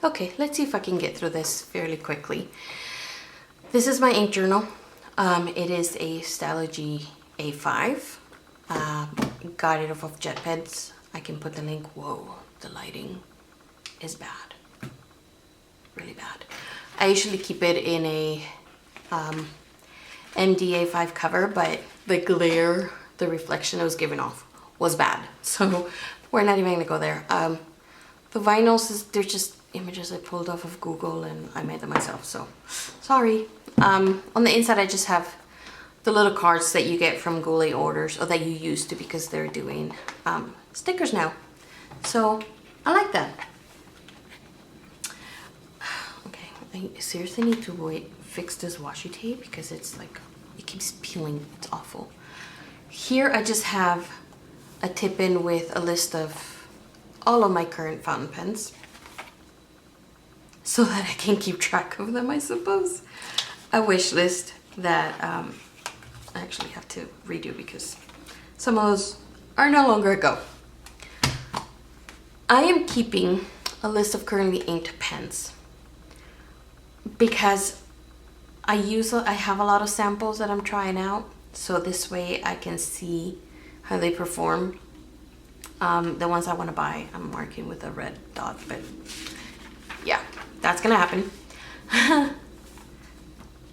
Okay, let's see if I can get through this fairly quickly. This is my ink journal. It is a Stalogy A5. Got it off of JetPens. I can put the link. Whoa, the lighting is bad. Really bad. I usually keep it in a MDA5 cover, but the glare, the reflection it was giving off was bad. So we're not even gonna go there. The vinyls, they're just images I pulled off of Google and I made them myself, so sorry. On the inside I just have the little cards that you get from Goulet orders, or that you used to, because they're doing stickers now. So I like that. Okay, I seriously need to fix this washi tape because it's like, it keeps peeling. It's awful. Here I just have a tip-in with a list of all of my current fountain pens, so that I can keep track of them, I suppose. A wish list that I actually have to redo because some of those are no longer a go. I am keeping a list of currently inked pens because I have a lot of samples that I'm trying out, so this way I can see how they perform. The ones I want to buy, I'm marking with a red dot, but yeah, that's gonna happen.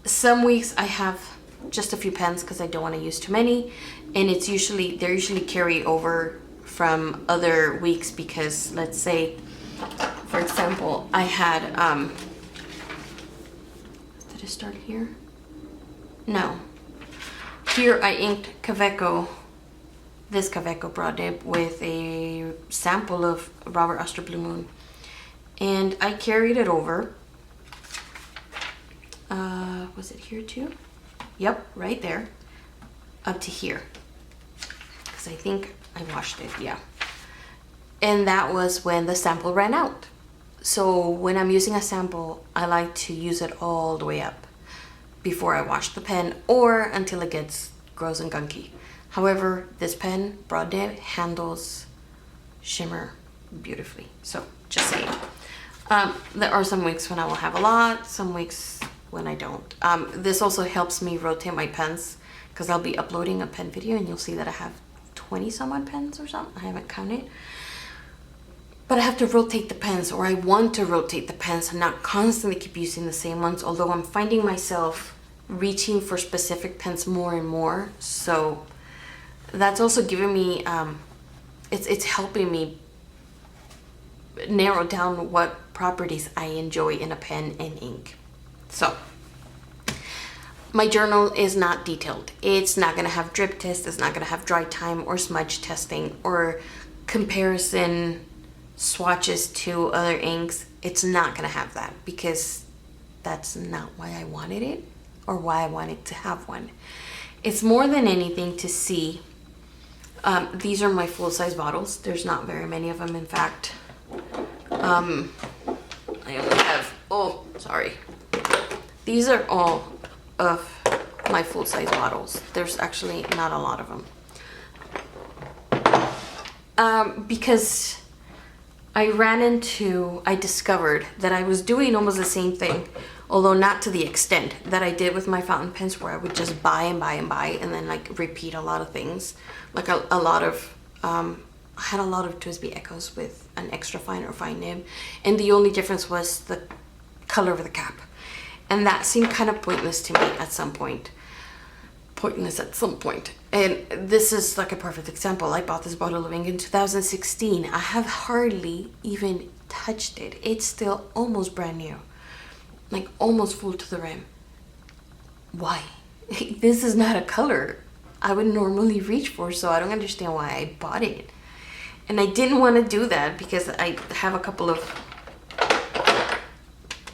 Some weeks I have just a few pens because I don't want to use too many, and they're usually carry over from other weeks, because let's say, for example, I had did it start here? No. Here I inked Kaweco, this Kaweco broad nib with a sample of Robert Oster Blue Moon, and I carried it over. Was it here too? Yep, right there, up to here, because I think I washed it, yeah. And that was when the sample ran out. So when I'm using a sample, I like to use it all the way up before I wash the pen, or until it gets gross and gunky. However, this pen, broad nib, handles shimmer beautifully. So just saying. There are some weeks when I will have a lot, some weeks when I don't. This also helps me rotate my pens, because I'll be uploading a pen video and you'll see that I have 20 some odd pens or something. I haven't counted. But I have to rotate the pens, or I want to rotate the pens and not constantly keep using the same ones, although I'm finding myself reaching for specific pens more and more. So that's also giving me, it's helping me narrow down what properties I enjoy in a pen and ink. So my journal is not detailed. It's not gonna have drip test, it's not gonna have dry time or smudge testing or comparison swatches to other inks. It's not gonna have that, because that's not why I wanted it or why I wanted to have one. It's more than anything to see. These are my full-size bottles. There's not very many of them, in fact. I only have, oh, sorry. These are all of my full-size bottles. There's actually not a lot of them. Because I discovered that I was doing almost the same thing, although not to the extent that I did with my fountain pens, where I would just buy and buy and buy and then like repeat a lot of things. Like a lot of, I had a lot of TWSBI Echoes with an extra fine or fine nib, and the only difference was the color of the cap. And that seemed kind of pointless to me at some point. And this is like a perfect example. I bought this bottle of ink in 2016. I have hardly even touched it. It's still almost brand new. Like almost full to the rim. Why? This is not a color I would normally reach for, so I don't understand why I bought it. And I didn't want to do that because I have a couple of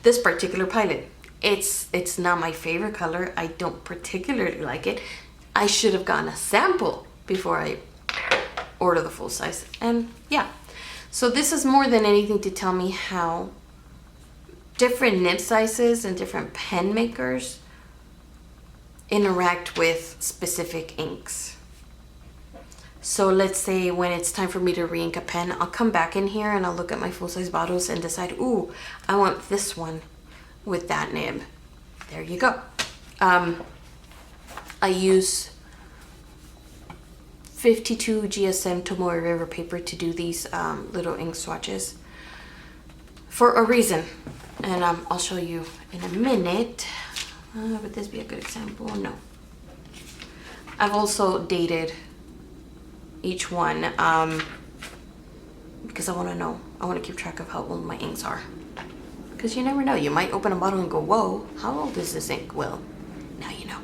this particular Pilot. It's not my favorite color. I don't particularly like it. I should have gotten a sample before I order the full size. And yeah, so this is more than anything to tell me how different nib sizes and different pen makers interact with specific inks. So let's say when it's time for me to re-ink a pen, I'll come back in here and I'll look at my full-size bottles and decide, ooh, I want this one with that nib. There you go. I use 52 GSM Tomoe River paper to do these little ink swatches for a reason. And I'll show you in a minute. Would this be a good example? No. I've also dated each one because I want to know. I want to keep track of how old my inks are. Because you never know. You might open a bottle and go, whoa, how old is this ink? Well, now you know.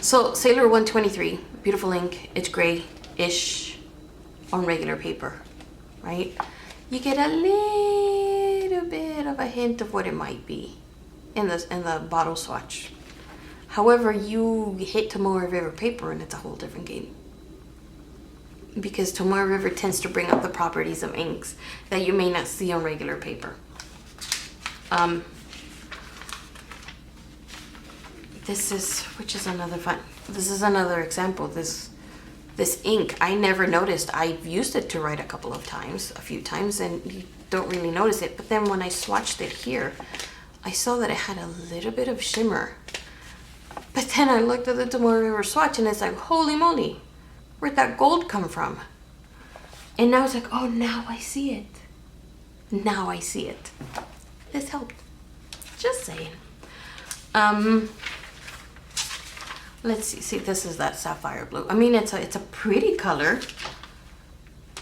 So Sailor 123, beautiful ink. It's gray-ish on regular paper, right? You get a little bit of a hint of what it might be in the bottle swatch. However, you hit Tomoe River paper and it's a whole different game. Because Tomoe River tends to bring up the properties of inks that you may not see on regular paper. This is another example. This ink, I never noticed. I've used it to write a few times, and you don't really notice it. But then when I swatched it here, I saw that it had a little bit of shimmer. But then I looked at the Tomoe River swatch and it's like, holy moly, where'd that gold come from? And now it's like, oh, now I see it. Now I see it. This helped. Just saying. Let's see, this is that sapphire blue. I mean, it's a pretty color.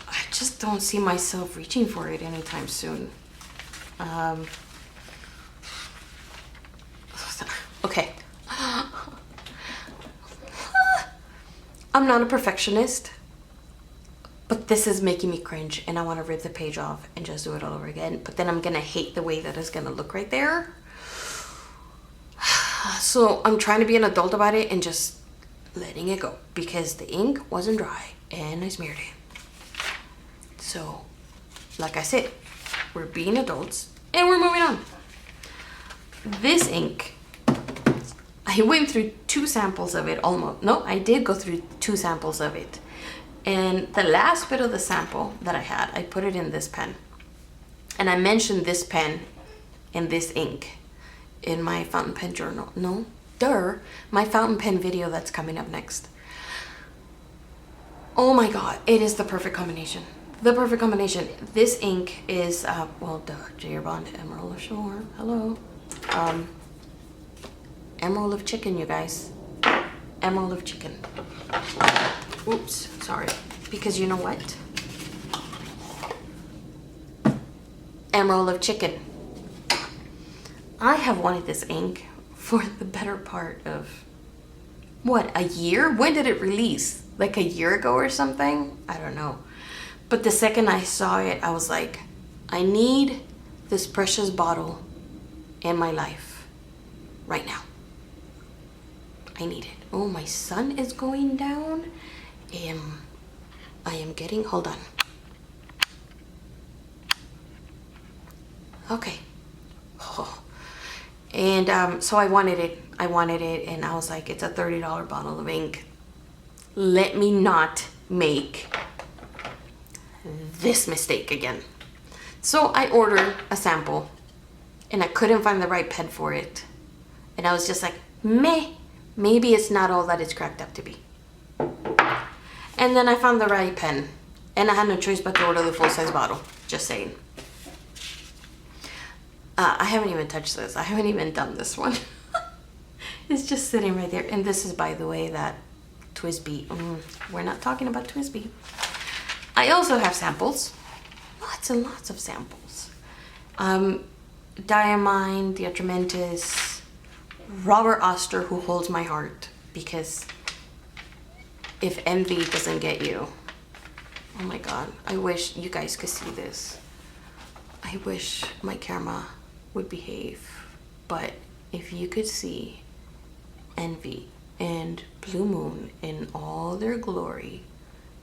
I just don't see myself reaching for it anytime soon. Okay. I'm not a perfectionist, but this is making me cringe and I want to rip the page off and just do it all over again. But then I'm gonna hate the way that it's gonna look right there. So I'm trying to be an adult about it and just letting it go because the ink wasn't dry and I smeared it. So, like I said, we're being adults and we're moving on. This ink, I went through 2 samples of it almost. No, I did go through 2 samples of it. And the last bit of the sample that I had, I put it in this pen. And I mentioned this pen and this ink in my fountain pen journal. No, my fountain pen video that's coming up next. Oh my god, it is the perfect combination. The perfect combination. This ink is, J.R. Bond Emerald Ashore. Hello. Emerald of Chicken, you guys. Emerald of Chicken. Oops, sorry. Because you know what? Emerald of Chicken. I have wanted this ink for the better part of, what, a year? When did it release? Like a year ago or something? I don't know. But the second I saw it, I was like, I need this precious bottle in my life right now. I need it. Oh, my sun is going down. I am getting, hold on. Okay. Oh. And so I wanted it, and I was like, it's a $30 bottle of ink. Let me not make this mistake again. So I ordered a sample, and I couldn't find the right pen for it. And I was just like, maybe it's not all that it's cracked up to be. And then I found the right pen, and I had no choice but to order the full-size bottle. Just saying. I haven't even touched this. I haven't even done this one. It's just sitting right there. And this is, by the way, that Twisby. We're not talking about Twisby. I also have samples. Lots and lots of samples. Diamine, Diatramentis, Robert Oster, who holds my heart. Because if envy doesn't get you, oh my god, I wish you guys could see this. I wish my camera would behave, but if you could see Envy and Blue Moon in all their glory,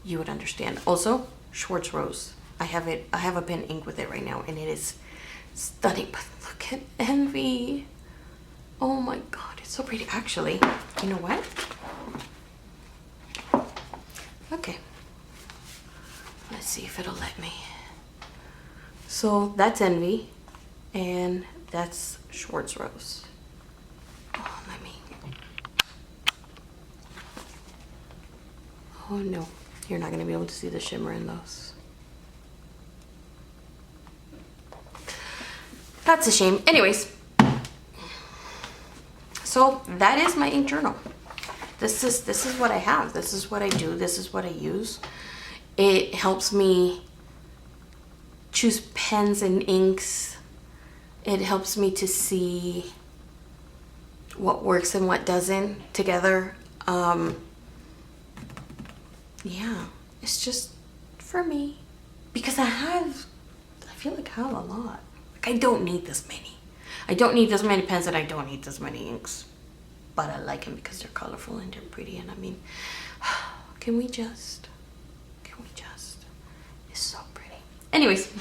you would understand. Also, Schwartz Rose. I have a pen ink with it right now, and it is stunning. But look at Envy. Oh my god, it's so pretty. Actually, you know what? Okay, see if it'll let me. So that's Envy, and that's Schwartz Rose. Oh, let me. Oh no, you're not gonna be able to see the shimmer in those. That's a shame. Anyways, so that is my ink journal. This is what I have. This is what I do. This is what I use. It helps me choose pens and inks. It helps me to see what works and what doesn't together. Yeah, it's just for me, because I feel like I have a lot. Like, I don't need this many. I don't need this many pens, and I don't need this many inks. But I like them because they're colorful and they're pretty. And I mean, can we just? It's so pretty. Anyways,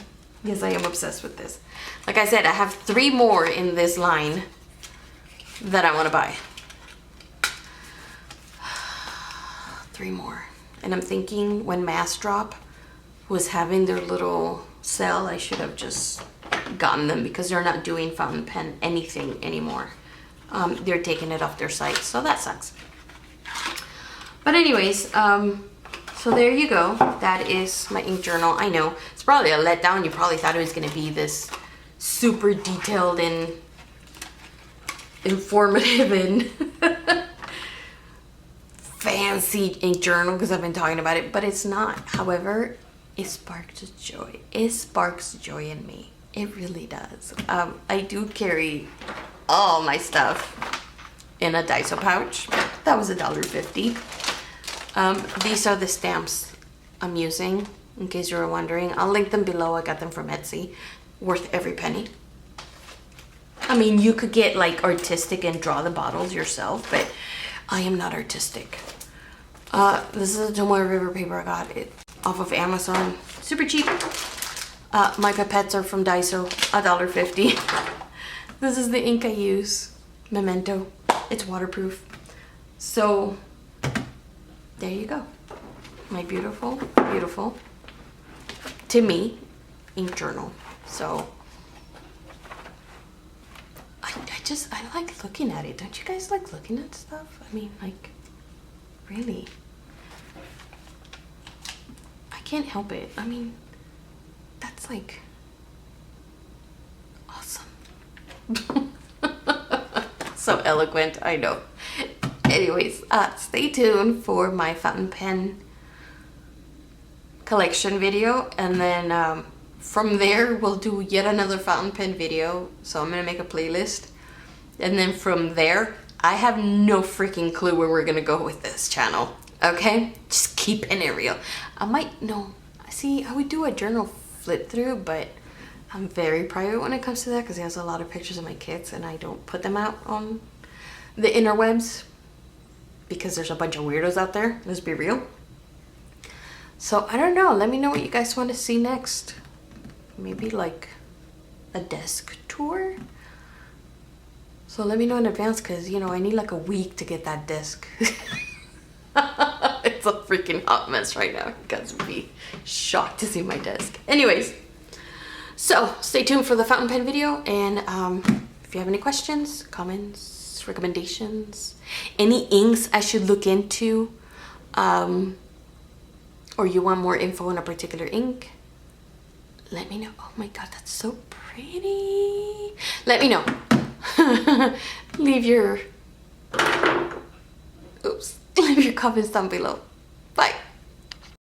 yes, I am obsessed with this. Like I said, I have 3 more in this line that I want to buy. 3 more. And I'm thinking when Mass Drop was having their little sale, I should have just gotten them, because they're not doing fountain pen anything anymore. They're taking it off their site, so that sucks. But anyways, so there you go. That is my ink journal. I know it's probably a letdown. You probably thought it was going to be this super detailed and informative and fancy ink journal, because I've been talking about it, but it's not. However, it sparks joy. It sparks joy in me. It really does. I do carry all my stuff in a Daiso pouch. That was $1.50. These are the stamps I'm using, in case you were wondering. I'll link them below. I got them from Etsy. Worth every penny. I mean, you could get like artistic and draw the bottles yourself, but I am not artistic. This is a Tomoe River paper. I got it off of Amazon. Super cheap. My pipettes are from Daiso. $1.50. This is the ink I use. Memento. It's waterproof. So, there you go. My beautiful, beautiful, to me, ink journal. So, I like looking at it. Don't you guys like looking at stuff? I mean, like, really. I can't help it. I mean, that's like awesome. So eloquent, I know. Anyways, stay tuned for my fountain pen collection video, and then from there we'll do yet another fountain pen video. So I'm gonna make a playlist, and then from there I have no freaking clue where we're gonna go with this channel. Okay, just keeping it real. I would do a journal flip through, but I'm very private when it comes to that, because he has a lot of pictures of my kids and I don't put them out on the interwebs, because there's a bunch of weirdos out there. Let's be real. So I don't know. Let me know what you guys want to see next. Maybe like a desk tour. So let me know in advance, because you know I need like a week to get that desk. It's a freaking hot mess right now. You guys would be shocked to see my desk. Anyways, so stay tuned for the fountain pen video, and if you have any questions, comments, recommendations, any inks I should look into, or you want more info on a particular ink, let me know. Oh my god, that's so pretty. Let me know. Leave your comments down below.